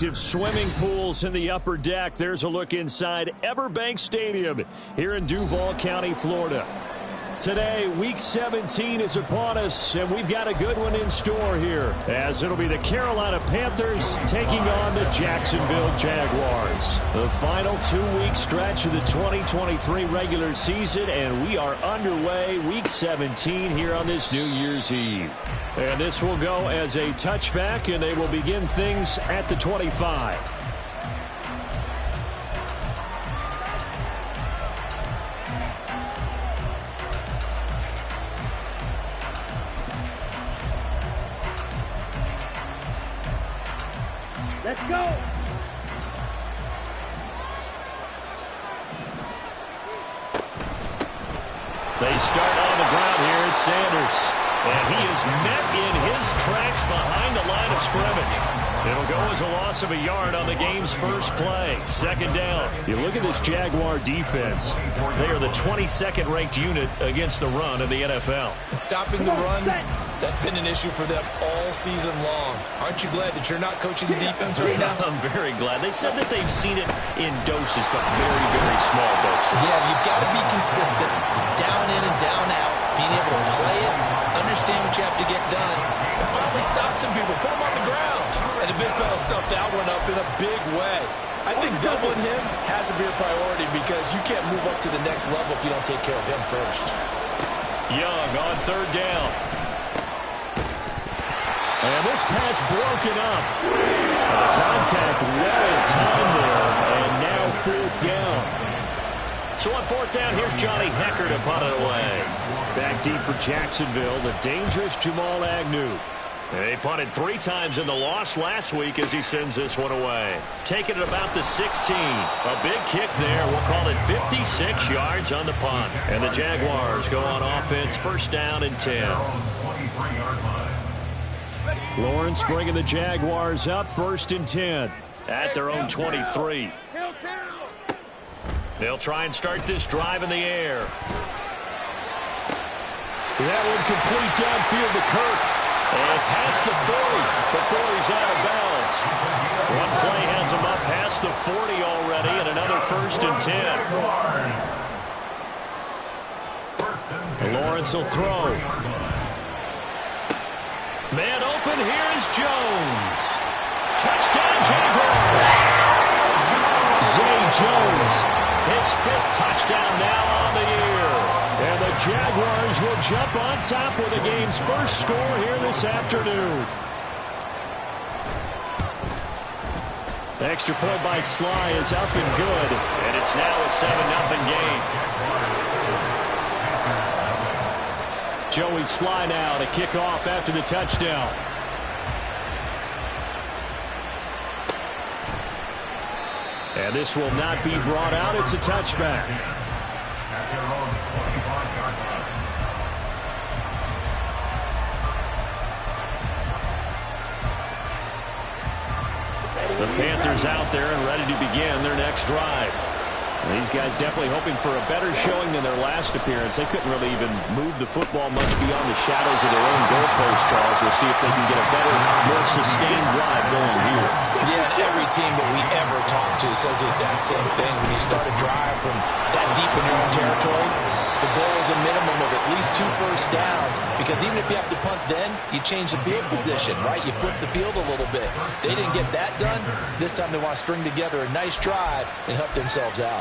Swimming pools in the upper deck. There's a look inside Everbank Stadium here in Duval County, Florida. Today, Week 17 is upon us, and we've got a good one in store here, as it'll be the Carolina Panthers taking on the Jacksonville Jaguars. The final 2-week stretch of the 2023 regular season, and we are underway Week 17 here on this New Year's Eve. And this will go as a touchback, and they will begin things at the 25. Let's go! They start on the ground here at Sanders. And he is met in his tracks behind the line of scrimmage. It'll go as a loss of a yard on the game's first play. Second down. You look at this Jaguar defense. They are the 22nd ranked unit against the run in the NFL. Stopping the run, that's been an issue for them all season long. Aren't you glad that you're not coaching the defense right now? I'm very glad. They said that they've seen it in doses, but very, very small doses. Yeah, you've got to be consistent. It's down in and down out. Being able to play it, understand what you have to get done, and finally stop some people, put them on the ground. And the big fella stuffed that one up in a big way. I think doubling him has to be a priority because you can't move up to the next level if you don't take care of him first. Young on third down. And this pass broken up. The contact well in time there, and now fourth down. So on fourth down, here's Johnny Hecker to punt it away. Back deep for Jacksonville, the dangerous Jamal Agnew. They punted 3 times in the loss last week as he sends this one away. Taking it about the 16. A big kick there. We'll call it 56 yards on the punt. And the Jaguars go on offense, first down and 10. Lawrence bringing the Jaguars up, first and 10 at their own 23. They'll try and start this drive in the air. That one complete downfield to Kirk. And past the 40 before he's out of bounds. One play has him up past the 40 already, and another first and 10. Lawrence will throw. Man open, here is Jones. Touchdown, Jaguars. Zay Jones. His 5th touchdown now on the year. And the Jaguars will jump on top with the game's first score here this afternoon. Extra point by Sly is up and good. And it's now a 7-0 game. Joey Sly now to kick off after the touchdown. And this will not be brought out. It's a touchback. The Panthers out there and ready to begin their next drive. And these guys definitely hoping for a better showing than their last appearance. They couldn't really even move the football much beyond the shadows of their own goalpost, Charles. We'll see if they can get a better, more sustained drive going here. Yeah, and every team that we ever talk to says the exact same thing. When you start a drive from that deep in your own territory, the goal is a minimum of at least 2 first downs, because even if you have to punt then, you change the field position, right? You flip the field a little bit. They didn't get that done. This time they want to string together a nice drive and help themselves out.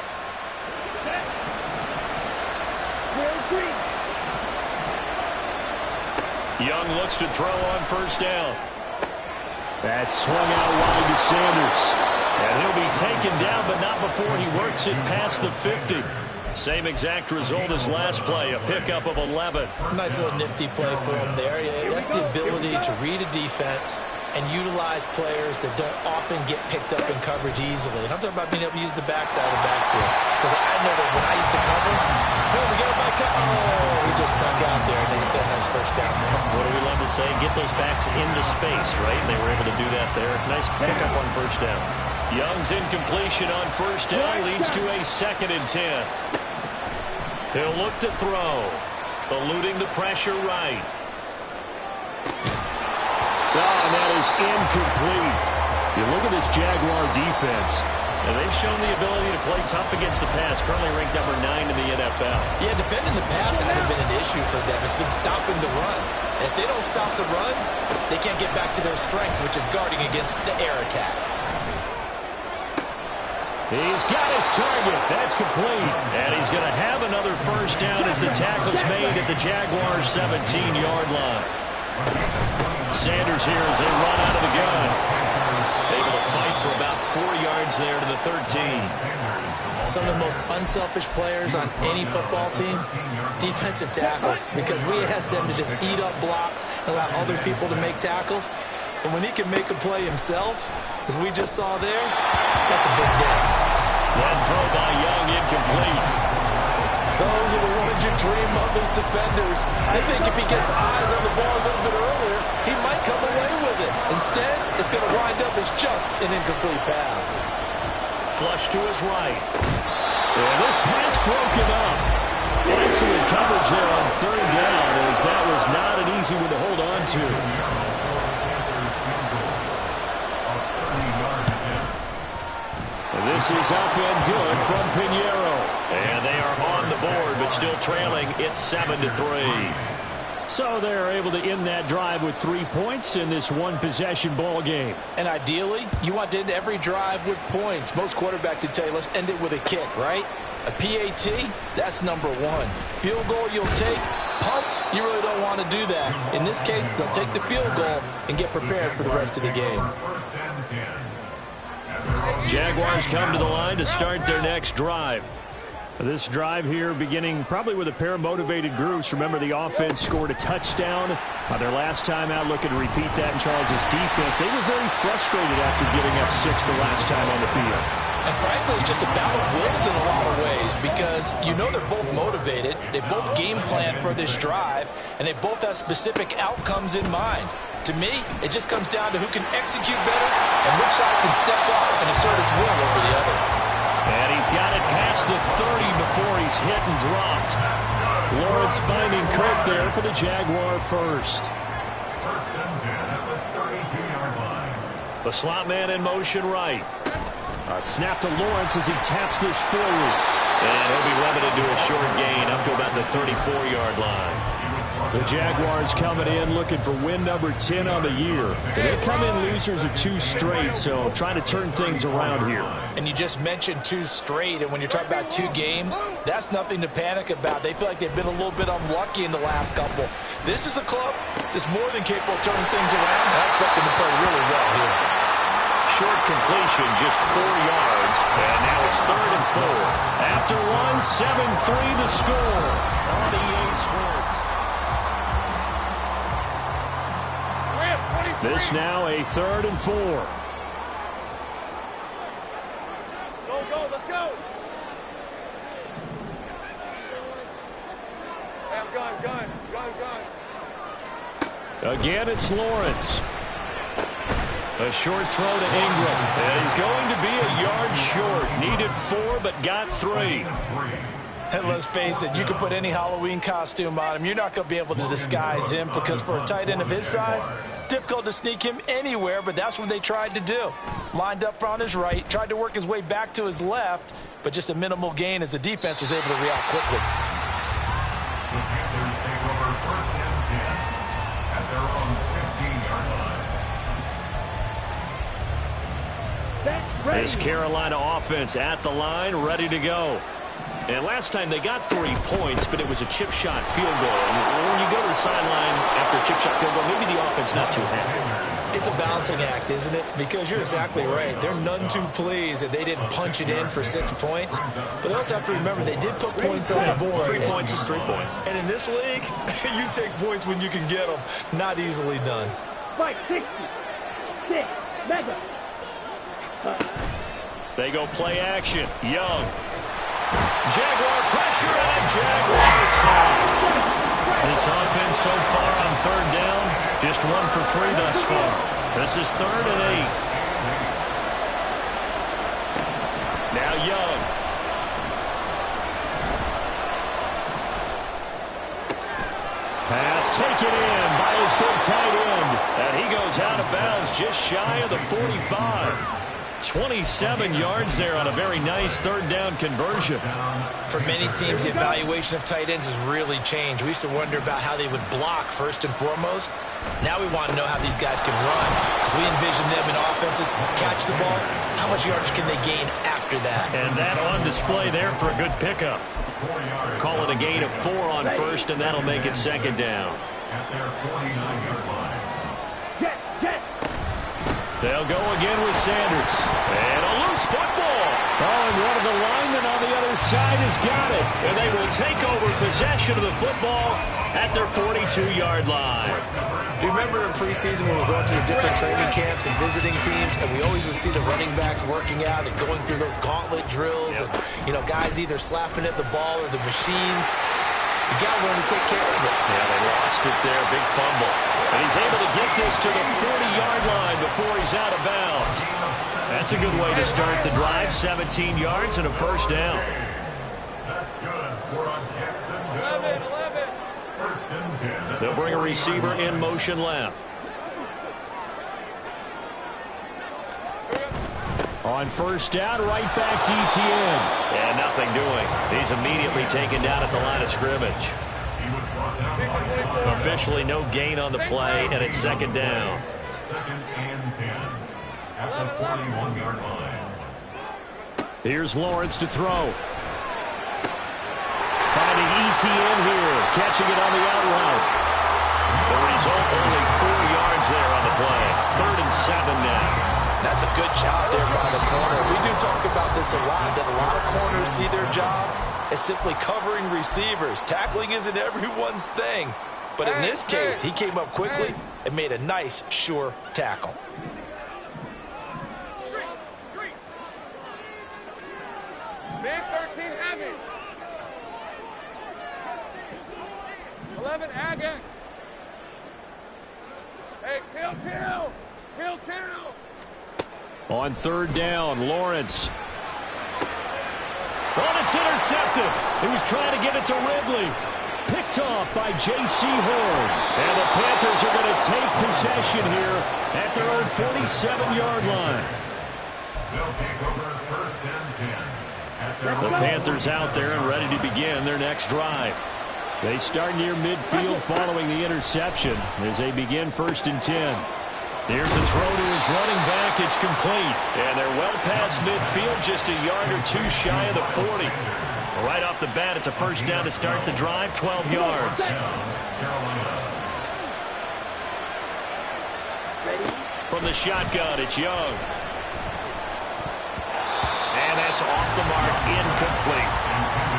Young looks to throw on first down. That's swung out wide to Sanders. And he'll be taken down, but not before he works it past the 50. Same exact result as last play, a pickup of 11. Nice little nifty play for him there. That's the ability to read a defense and utilize players that don't often get picked up in coverage easily. And I'm talking about being able to use the backside of the backfield. Because I know that when I used to cover, hey, we got my cover. Oh, he just snuck out there, and they just got a nice first down there. What do we love to say? Get those backs into space, right? And they were able to do that there. Nice pickup on first down. Young's incompletion on first down leads to a 2nd and 10. He'll look to throw. Eluding the pressure right. Oh, and that is incomplete. You look at this Jaguar defense. And they've shown the ability to play tough against the pass, currently ranked number 9 in the NFL. Yeah, defending the pass hasn't been an issue for them. It's been stopping the run. And if they don't stop the run, they can't get back to their strength, which is guarding against the air attack. He's got his target. That's complete. And he's going to have another first down as the tackle's made at the Jaguars' 17-yard line. Sanders here as they run out of the gun. Able to fight for about 4 yards there to the 13. Some of the most unselfish players on any football team, defensive tackles, because we ask them to just eat up blocks and allow other people to make tackles. But when he can make a play himself, as we just saw there, that's a big day. That throw by Young incomplete. Those are the ones you dream of as defenders. I think if he gets eyes on the ball a little bit earlier, he might come away with it. Instead, it's going to wind up as just an incomplete pass. Flush to his right. And this pass broken up. Excellent coverage there on third down, as that was not an easy one to hold on to. And this is up and good from Pinheiro. And they are on the board, but still trailing. It's 7-3. So they're able to end that drive with 3 points in this one-possession ball game. And ideally, you want to end every drive with points. Most quarterbacks would tell you, let's end it with a kick, right? A PAT, that's number 1. Field goal you'll take. Punts, you really don't want to do that. In this case, they'll take the field goal and get prepared for the rest of the game. Jaguars come to the line to start their next drive. This drive here beginning probably with a pair of motivated groups. Remember, the offense scored a touchdown on their last time out. Looking to repeat that in Charles's defense. They were very frustrated after giving up 6 the last time on the field. And frankly, it's just a battle of wills in a lot of ways, because you know they're both motivated. They both game plan for this drive, and they both have specific outcomes in mind. To me, it just comes down to who can execute better and which side can step up and assert its will over the other. And he's got it past the 30 before he's hit and dropped. Lawrence finding Cook there for the Jaguar first. First and 10 at the 32-yard line. The slot man in motion right. A snap to Lawrence as he taps this forward. And he'll be limited to a short gain up to about the 34-yard line. The Jaguars coming in looking for win number 10 on the year. And they come in losers of 2 straight, so trying to turn things around here. And you just mentioned 2 straight, and when you're talking about 2 games, that's nothing to panic about. They feel like they've been a little bit unlucky in the last couple. This is a club that's more than capable of turning things around. I expect them to play really well here. Short completion, just 4 yards. And now it's 3rd and 4. After one, 7-3 the score on EA Sports. This now a 3rd and 4. Go, let's go. Gun. Again, it's Lawrence. A short throw to Ingram. And he's going to be a yard short. Needed 4, but got 3. And let's face it, you can put any Halloween costume on him. You're not going to be able to disguise him, because for a tight end of his size, difficult to sneak him anywhere, but that's what they tried to do. Lined up on his right, tried to work his way back to his left, but just a minimal gain as the defense was able to react quickly. The Panthers take over first and 10 at their own 15-yard line. This Carolina offense at the line, ready to go. And last time they got 3 points, but it was a chip shot field goal. And when you go to the sideline after a chip shot field goal, maybe the offense not too happy. It's a balancing act, isn't it? Because you're exactly right. They're none too pleased that they didn't punch it in for 6 points. But they also have to remember they did put points on the board. 3 points is 3 points. And in this league, you take points when you can get them. Not easily done. Mike, 60. 6. Mega. They go play action. Young. Jaguar pressure and a Jaguar sack. This offense so far on 3rd down, just 1 for 3 thus far. This is 3rd and 8. Now Young. Pass taken in by his big tight end. And he goes out of bounds just shy of the 45. 27 yards there on a very nice third down conversion. For many teams, the evaluation of tight ends has really changed. We used to wonder about how they would block first and foremost. Now we want to know how these guys can run, because we envision them in offenses catch the ball. How much yardage can they gain after that? And that on display there for a good pickup. Call it a gain of 4 on first, and that'll make it second down. At their 49-yard line. They'll go again with Sanders. And a loose football. Oh, and one of the linemen on the other side has got it. And they will take over possession of the football at their 42-yard line. Do you remember in preseason when we were going to the different training camps and visiting teams, and we always would see the running backs working out and going through those gauntlet drills, and, you know, guys either slapping at the ball or the machines. You got to learn to take care of it. Yeah, they lost it there. Big fumble. And he's able to get this to the 40-yard line before he's out of bounds. That's a good way to start the drive. 17 yards and a first down. That's good for Jacksonville. 11. First and 10. They'll bring a receiver in motion left. On first down, right back to ETN. And nothing doing. He's immediately taken down at the line of scrimmage. He was brought down by Officially no gain on the play, and it's second down. second and 10 at the 41-yard line. Here's Lawrence to throw. Finding ETN here, catching it on the out route. The result, only 4 yards there on the play. 3rd and 7 now. That's a good job there by the corner. We do talk about this a lot, that a lot of corners see their job as simply covering receivers. Tackling isn't everyone's thing. But in this case, he came up quickly and made a nice, sure tackle. Big 13 heavy. 11 Agate. Hey, kill. On third down, Lawrence. Oh, it's intercepted. He was trying to get it to Ridley. Picked off by J.C. Horn. And the Panthers are going to take possession here at their own 47-yard line. They'll take over first and 10 at their The Panthers out there and ready to begin their next drive. They start near midfield following the interception as they begin first and 10. Here's a throw to his running back. It's complete. And they're well past midfield, just a yard or two shy of the 40. Right off the bat, it's a first down to start the drive, 12 yards. From the shotgun, it's Young. And that's off the mark, incomplete.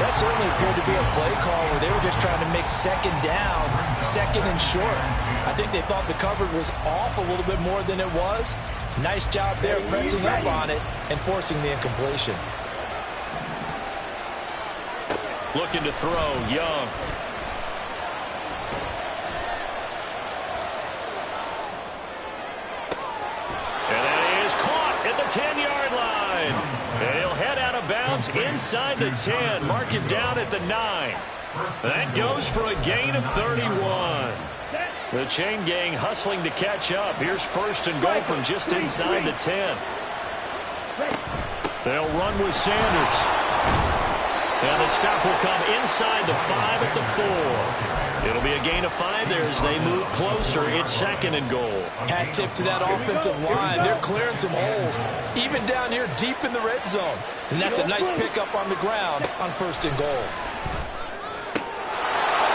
That certainly appeared to be a play call where they were just trying to make second down, second and short. I think they thought the coverage was off a little bit more than it was. Nice job there pressing up on it and forcing the incompletion. Looking to throw, Young. And that is caught at the 10-yard line. And he'll head out of bounds inside the 10. Mark it down at the 9. That goes for a gain of 31. The chain gang hustling to catch up. Here's first and goal from just inside the 10. They'll run with Sanders. And the stop will come inside the 5 at the 4. It'll be a gain of 5 there as they move closer. It's second and goal. Hat tip to that offensive line. They're clearing some holes, even down here deep in the red zone. And that's a nice pickup on the ground on first and goal.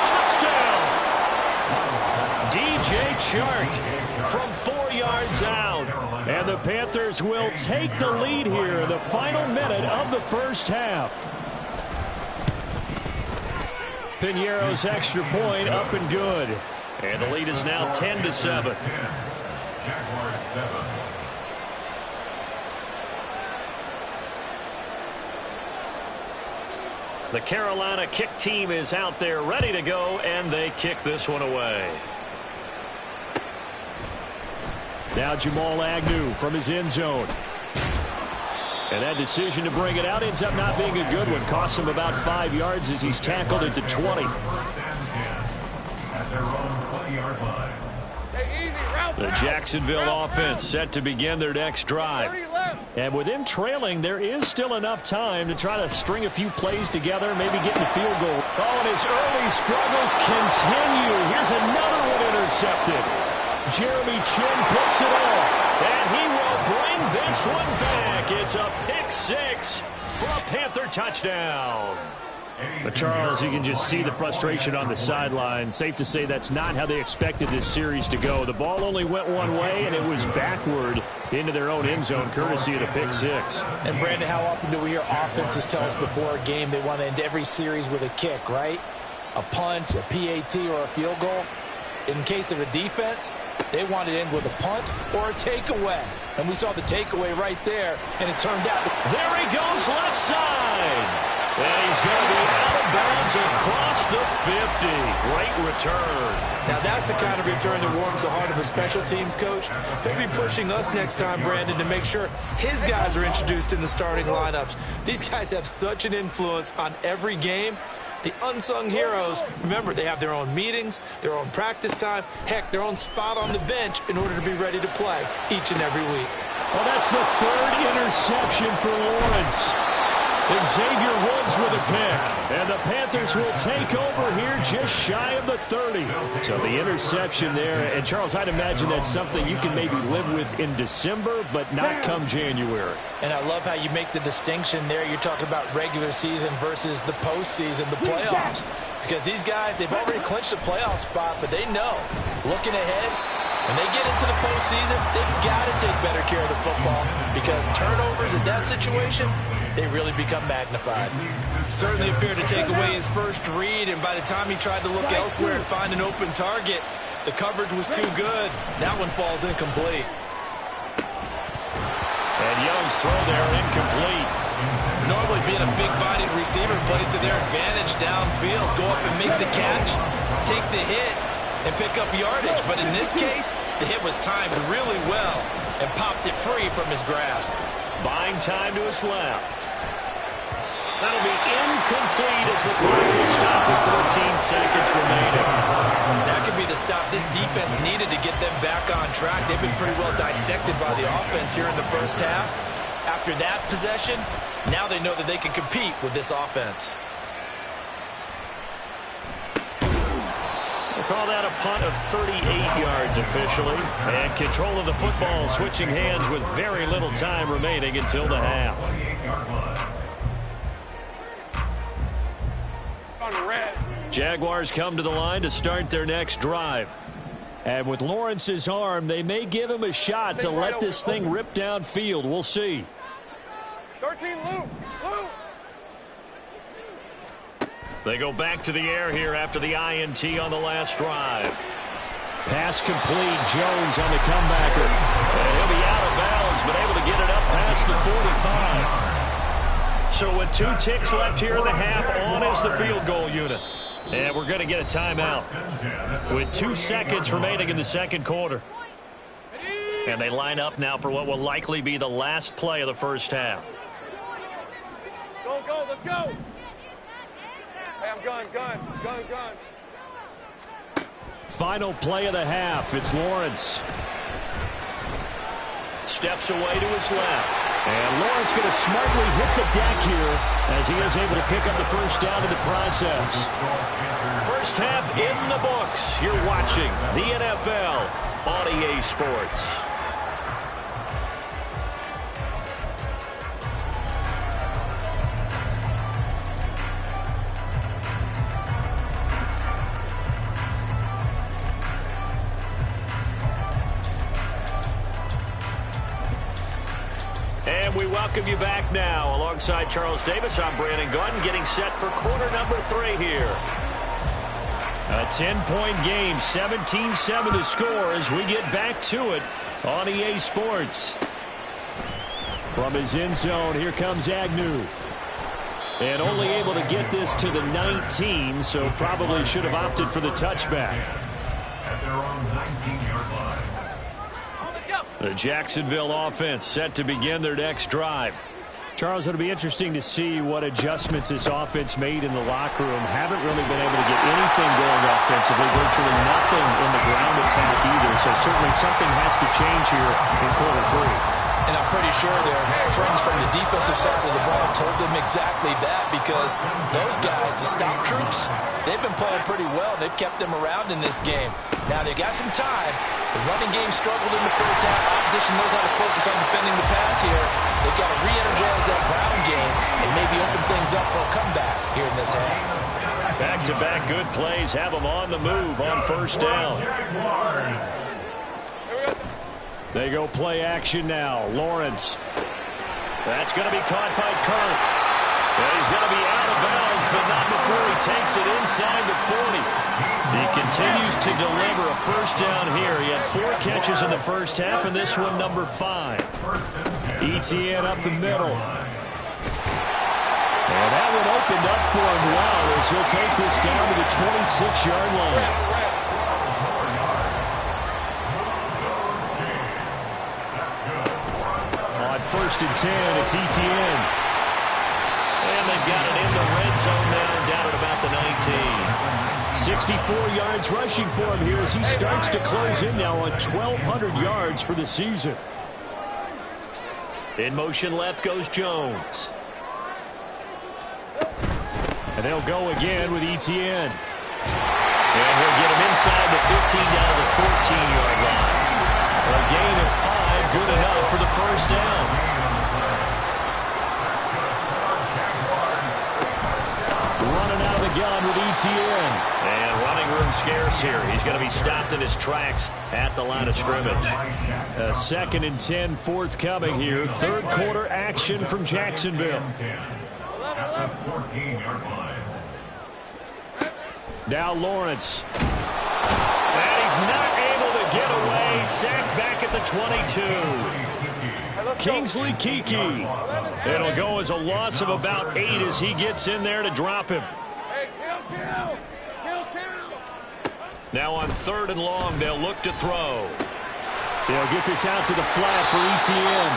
Touchdown! DJ Chark from 4 yards out. And the Panthers will take the lead here in the final minute of the first half. Piñeiro's extra point up and good. And the lead is now 10-7. Jaguars 7. The Carolina kick team is out there ready to go, and they kick this one away. Now Jamal Agnew from his end zone. And that decision to bring it out ends up not being a good one. Costs him about 5 yards as he's tackled at the 20. First and 10 at their own 20-yard line. Hey, easy, route The Jacksonville offense set to begin their next drive. And with them trailing, there is still enough time to try to string a few plays together, maybe get the field goal. Oh, and his early struggles continue. Here's another one intercepted. Jeremy Chin picks it off, and he will bring this one back. It's a pick six for a Panther touchdown. But, Charles, you can just see the frustration on the sideline. Safe to say that's not how they expected this series to go. The ball only went one way, and it was backward into their own end zone, courtesy of the pick six. And, Brandon, how often do we hear offenses tell us before a game they want to end every series with a kick, right? A punt, a PAT, or a field goal. In case of a defense, they want to end with a punt or a takeaway. And we saw the takeaway right there, and it turned out. There he goes, left side. And he's going to be out of bounds across the 50. Great return. Now that's the kind of return that warms the heart of a special teams coach. He'll be pushing us next time, Brandon, to make sure his guys are introduced in the starting lineups. These guys have such an influence on every game. The unsung heroes, remember, they have their own meetings, their own practice time, heck, their own spot on the bench in order to be ready to play each and every week. Well, that's the third interception for Lawrence. And Xavier Woods with a pick. And the Panthers will take over here just shy of the 30. So the interception there. And, Charles, I'd imagine that's something you can maybe live with in December, but not come January. And I love how you make the distinction there. You're talking about regular season versus the postseason, the playoffs. Because these guys, they've already clinched a playoff spot, but they know, looking ahead, when they get into the postseason, they've got to take better care of the football because turnovers in that situation, they really become magnified. Certainly appeared to take away his first read, and by the time he tried to look elsewhere and find an open target, the coverage was too good. That one falls incomplete. And Young's throw there incomplete. Normally being a big-bodied receiver plays to their advantage downfield. Go up and make the catch, take the hit, and pick up yardage. But in this case, the hit was timed really well and popped it free from his grasp. Buying time to his left. That'll be incomplete as the clock will stop with 14 seconds remaining. That could be the stop this defense needed to get them back on track. They've been pretty well dissected by the offense here in the first half. After that possession, now they know that they can compete with this offense. We'll call that a punt of 38 yards officially. And control of the football switching hands with very little time remaining until the half. Jaguars come to the line to start their next drive. And with Lawrence's arm, they may give him a shot to let this thing rip downfield. We'll see. 13, Luke. They go back to the air here after the INT on the last drive. Pass complete. Jones on the comebacker. And he'll be out of bounds, but able to get it up past the 45. So with 2 ticks left here in the half, on is the field goal unit. And we're going to get a timeout with 2 seconds remaining in the second quarter. And they line up now for what will likely be the last play of the first half. Go, let's go. Hey, I'm gun. Final play of the half. It's Lawrence. Steps away to his left. And Lawrence going to smartly hit the deck here as he is able to pick up the first down in the process. First half in the books. You're watching the NFL on EA Sports. And we welcome you back now. Alongside Charles Davis, I'm Brandon Gunn, getting set for quarter number 3 here. A 10-point game, 17-7 to score as we get back to it on EA Sports. From his end zone, here comes Agnew. And only able to get this to the 19, so probably should have opted for the touchback. At their own 19-yard line. The Jacksonville offense set to begin their next drive. Charles, it'll be interesting to see what adjustments this offense made in the locker room. Haven't really been able to get anything going offensively, virtually nothing in the ground attack either. So certainly something has to change here in quarter 3. And I'm pretty sure their friends from the defensive side of the ball told them exactly that, because those guys, the stop troops, they've been playing pretty well. They've kept them around in this game. Now, they got some time. The running game struggled in the first half. Opposition knows how to focus on defending the pass here. They've got to re-energize that ground game and maybe open things up for a comeback here in this half. Back-to-back good plays have them on the move on first down. They go play action now. Lawrence. That's going to be caught by Kirk. And he's going to be out of bounds, but not before he takes it inside the 40. He continues to deliver a first down here. He had 4 catches in the first half, and this one number 5. ETN up the middle. And that one opened up for him well as he'll take this down to the 26-yard line. First and 10, it's ETN. And they've got it in the red zone now, down at about the 19. 64 yards rushing for him here as he starts to close in now on 1,200 yards for the season. In motion left goes Jones. And they'll go again with ETN. And he'll get him inside the 15 down to the 14-yard line. A gain of 5, good enough for the first down. Running out of the gun with ETN. And running room scarce here. He's going to be stopped in his tracks at the line of scrimmage. A 2nd and 10 forthcoming here. Third quarter action from Jacksonville. Now Lawrence. And he's not able to get away. Sacked back at the 22. Kingsley Kiki. It'll go as a loss of about 8 as he gets in there to drop him. Now on 3rd and long, they'll look to throw. They'll get this out to the flat for ETN.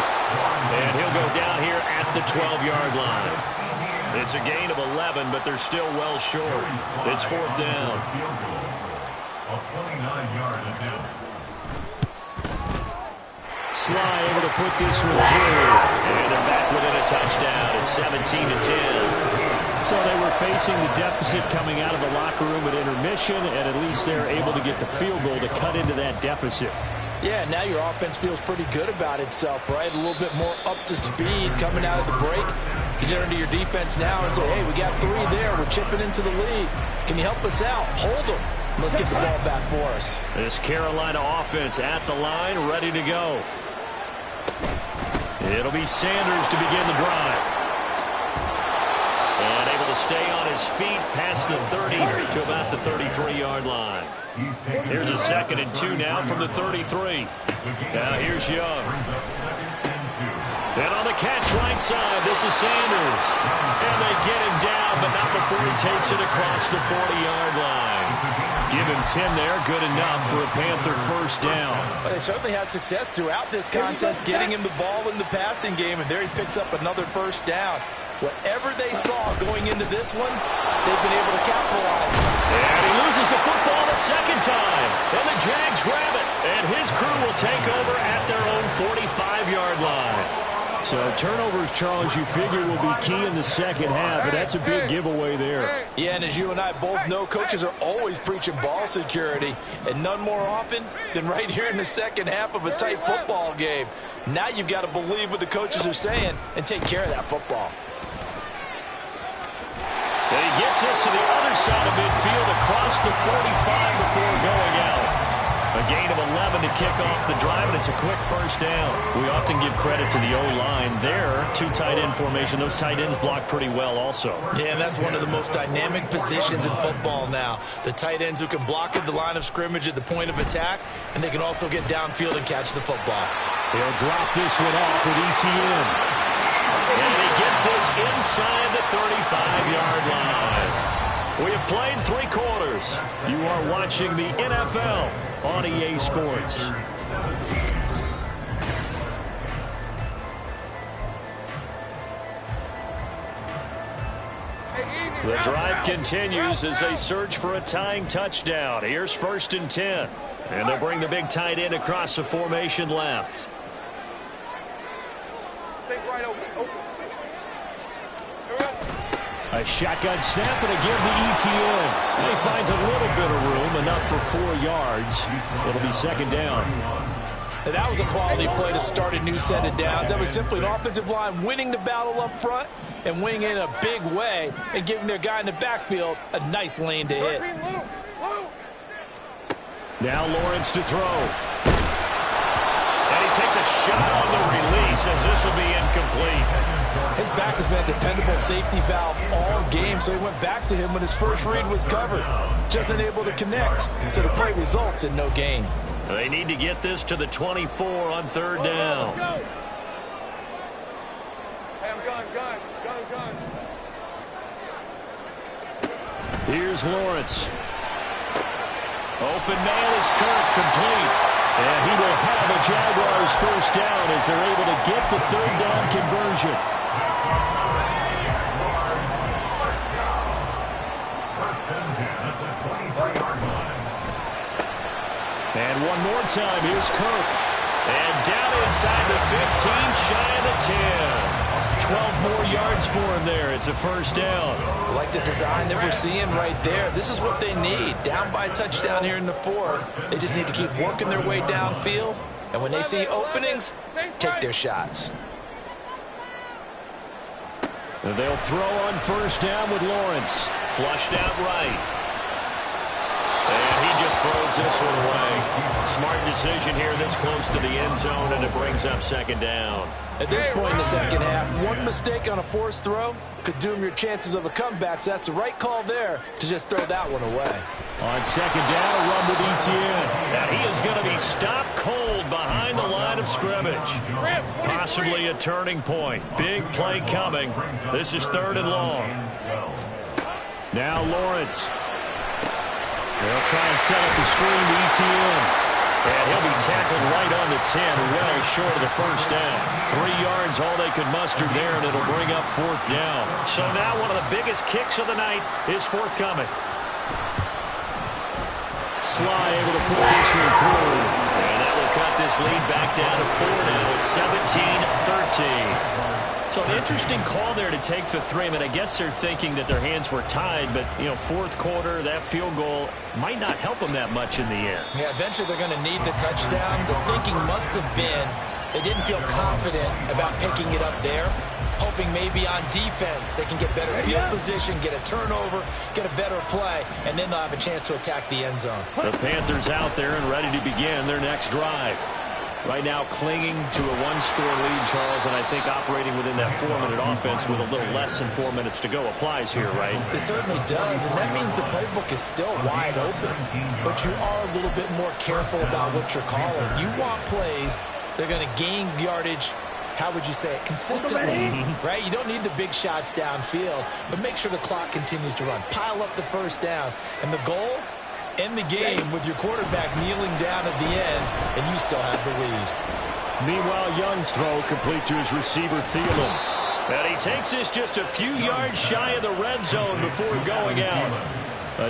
And he'll go down here at the 12-yard line. It's a gain of 11, but they're still well short. It's 4th down. Sly able to put this one through. And they're back within a touchdown. It's 17-10. So they were facing the deficit coming out of the locker room at intermission, and at least they're able to get the field goal to cut into that deficit. Yeah, now your offense feels pretty good about itself, right? A little bit more up to speed coming out of the break. You turn to your defense now and say, hey, we got 3 there. We're chipping into the lead. Can you help us out? Hold them. Let's get the ball back for us. This Carolina offense at the line, ready to go. It'll be Sanders to begin the drive. And able to stay on his feet past the 30 to about the 33-yard line. Here's a 2nd and 2 now from the 33. Now here's Young. And on the catch right side, this is Sanders. And they get him down, but not before he takes it across the 40-yard line. Give him 10 there, good enough for a Panther first down. Well, they certainly had success throughout this contest, getting him the ball in the passing game, and there he picks up another first down. Whatever they saw going into this one, they've been able to capitalize. And he loses the football the 2nd time. And the Jags grab it. And his crew will take over at their own 45-yard line. So turnovers, Charles, you figure will be key in the second half, but that's a big giveaway there. Yeah, and as you and I both know, coaches are always preaching ball security, and none more often than right here in the second half of a tight football game. Now you've got to believe what the coaches are saying and take care of that football. And he gets us to the other side of midfield across the 45 before going out. A gain of 11 to kick off the drive, and it's a quick first down. We often give credit to the O-line there. 2 tight end formation. Those tight ends block pretty well also. Yeah, and that's one of the most dynamic positions in football now. The tight ends who can block at the line of scrimmage at the point of attack, and they can also get downfield and catch the football. He'll drop this one off with ETN. And he gets this inside the 35-yard line. We have played 3 quarters. You are watching the NFL on EA Sports. The drive continues as they search for a tying touchdown. Here's 1st and 10. And they'll bring the big tight end across the formation left. Take right open. A shotgun snap and a give to Etienne. And he finds a little bit of room, enough for 4 yards. It'll be 2nd down. And that was a quality play to start a new set of downs. That was simply an offensive line winning the battle up front and winning in a big way and giving their guy in the backfield a nice lane to hit. Now Lawrence to throw. And he takes a shot on the release as this will be incomplete. His back has been a dependable safety valve all game, so he went back to him when his first read was covered. Just unable to connect, so the play results in no gain. They need to get this to the 24 on 3rd down. Hey, I'm gun. Here's Lawrence. Open man is Kirk, complete. And he will have a Jaguars 1st down as they're able to get the 3rd down conversion. And one more time, here's Kirk. And down inside the 15, shy of the 10. 12 more yards for him there. It's a 1st down. Like the design that we're seeing right there. This is what they need. Down by a touchdown here in the 4th. They just need to keep working their way downfield. And when they see openings, take their shots. And they'll throw on 1st down with Lawrence. Flushed out right. And he just throws this one away. Smart decision here this close to the end zone, and it brings up 2nd down. At this point in the 2nd half, one mistake on a forced throw could doom your chances of a comeback, so that's the right call there to just throw that one away. On 2nd down, a run with Etienne. And he is going to be stopped cold behind the line of scrimmage. Possibly a turning point. Big play coming. This is 3rd and long. Now Lawrence. They'll try and set up the screen to Etienne. And he'll be tackled right on the 10, well short of the 1st down. 3 yards, all they could muster there, and it'll bring up 4th down. So now one of the biggest kicks of the night is forthcoming. Sly able to put this one through. And that will cut this lead back down to 4 now. It's 17-13. So an interesting call there to take the 3. I mean, I guess they're thinking that their hands were tied, but, 4th quarter, that field goal might not help them that much in the end. Yeah, eventually they're going to need the touchdown. The thinking must have been they didn't feel confident about picking it up there, hoping maybe on defense they can get better field position, get a turnover, get a better play, and then they'll have a chance to attack the end zone. The Panthers out there and ready to begin their next drive. Right now clinging to a 1-score lead, Charles, and I think operating within that 4-minute offense with a little less than 4 minutes to go applies here, right? It certainly does, and that means the playbook is still wide open, but you are a little bit more careful about what you're calling. You want plays that are going to gain yardage, how would you say it, consistently, right? You don't need the big shots downfield, but make sure the clock continues to run. Pile up the 1st downs, and the goal, end the game with your quarterback kneeling down at the end, and you still have the lead. Meanwhile, Young's throw complete to his receiver, Thielen. And he takes this just a few yards shy of the red zone before going out.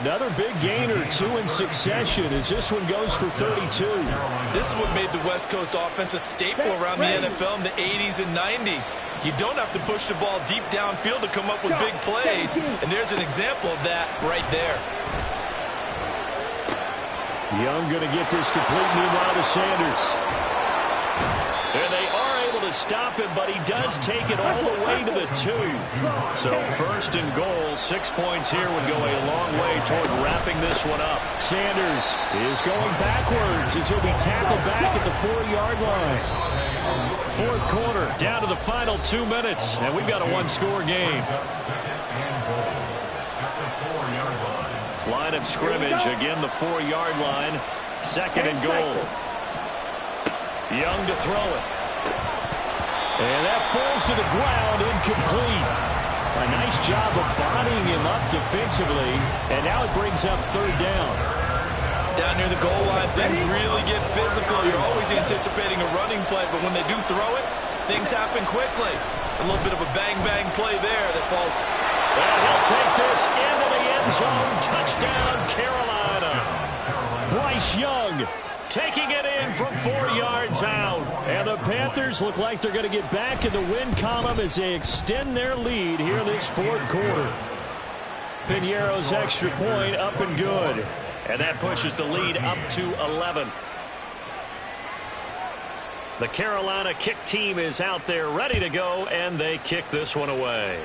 Another big gain or 2 in succession as this one goes for 32. This is what made the West Coast offense a staple around the NFL in the 80s and 90s. You don't have to push the ball deep downfield to come up with big plays, and there's an example of that right there. Young going to get this complete, meanwhile to Sanders. And they are able to stop him, but he does take it all the way to the 2. So 1st and goal, 6 points here would go a long way toward wrapping this one up. Sanders is going backwards as he'll be tackled back at the 4-yard line. 4th quarter, down to the final 2 minutes, and we've got a 1-score game. Line of scrimmage, again the 4-yard line. 2nd and goal. Young to throw it. And that falls to the ground, incomplete. A nice job of bodying him up defensively, and now it brings up 3rd down. Down near the goal line, things really get physical. You're always anticipating a running play, but when they do throw it, things happen quickly. A little bit of a bang-bang play there that falls. And he'll take this into the end zone. Touchdown, Carolina. Bryce Young taking it in from 4 yards out. And the Panthers look like they're going to get back in the win column as they extend their lead here this fourth quarter. Piñeiro's extra point up and good. And that pushes the lead up to 11. The Carolina kick team is out there ready to go, and they kick this one away.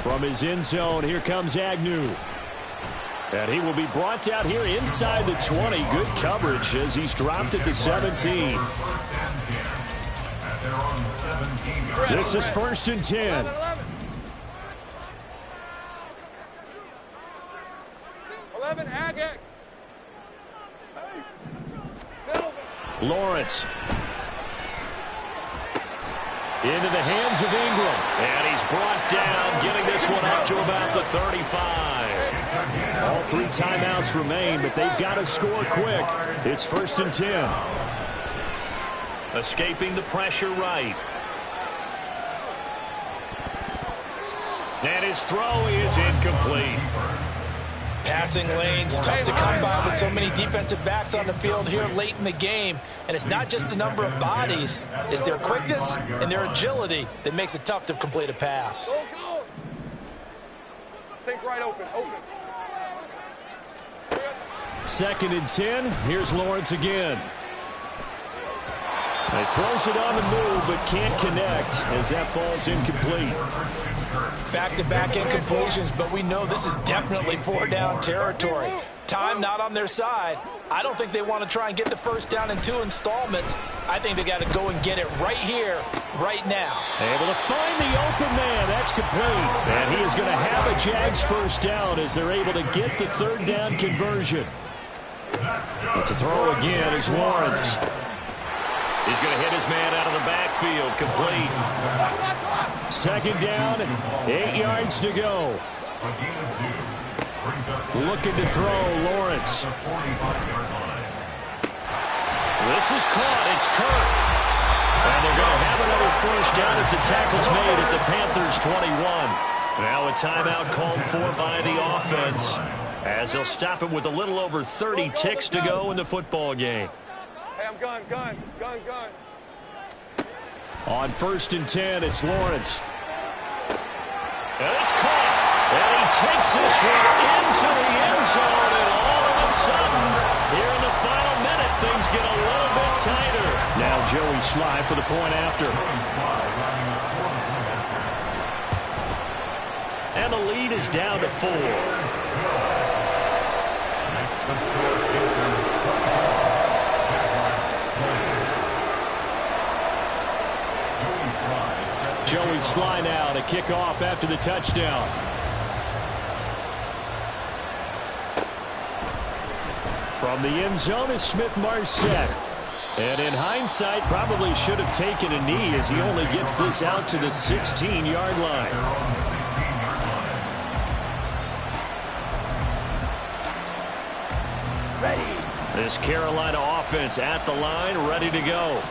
From his end zone, here comes Agnew. And he will be brought down here inside the 20. Good coverage as he's dropped at the 17. This is 1st and 10. 11, Agate. Lawrence. Into the hands of Ingram. And he's brought down, getting this one up to about the 35. All 3 timeouts remain, but they've got to score quick. It's 1st and 10. Escaping the pressure right. And his throw is incomplete. Passing lanes, tough to come by with so many defensive backs on the field here late in the game. And it's not just the number of bodies, it's their quickness and their agility that makes it tough to complete a pass. Go, go. Take right open. 2nd and 10. Here's Lawrence again. He throws it on the move, but can't connect as that falls incomplete. Back-to-back incompletions, but we know this is definitely 4-down territory. Time not on their side. I don't think they want to try and get the first down in 2 installments. I think they got to go and get it right here, right now. Able to find the open man. That's complete. And he is going to have a Jags first down as they're able to get the 3rd down conversion. But to throw again is Lawrence. He's going to hit his man out of the backfield. Complete. 2nd down, 8 yards to go. Looking to throw, Lawrence. This is caught. It's Kirk. And they're going to have another first down as the tackle's made at the Panthers 21. Now a timeout called for by the offense as they'll stop it with a little over 30 ticks to go in the football game. Hey, I'm gun. On 1st and 10, it's Lawrence. And it's caught. And he takes this one into the end zone. And all of a sudden, here in the final minute, things get a little bit tighter. Now Joey Sly for the point after. And the lead is down to 4. Joey Sly now to kick off after the touchdown. From the end zone is Smith-Marset. And in hindsight, probably should have taken a knee as he only gets this out to the 16-yard line. Ready. This Carolina offense at the line, ready to go.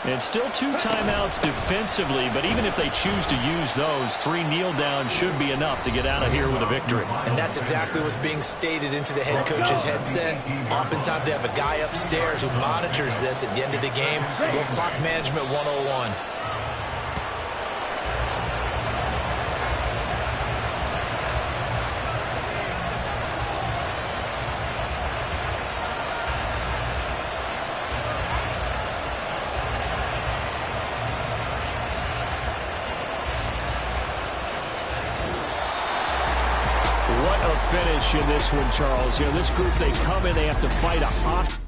And still 2 timeouts defensively, but even if they choose to use those, 3 kneel downs should be enough to get out of here with a victory. And that's exactly what's being stated into the head coach's headset. Oftentimes they have a guy upstairs who monitors this at the end of the game. Little clock management 101. What a finish in this one, Charles. You know, this group, they come in, they have to fight a hostile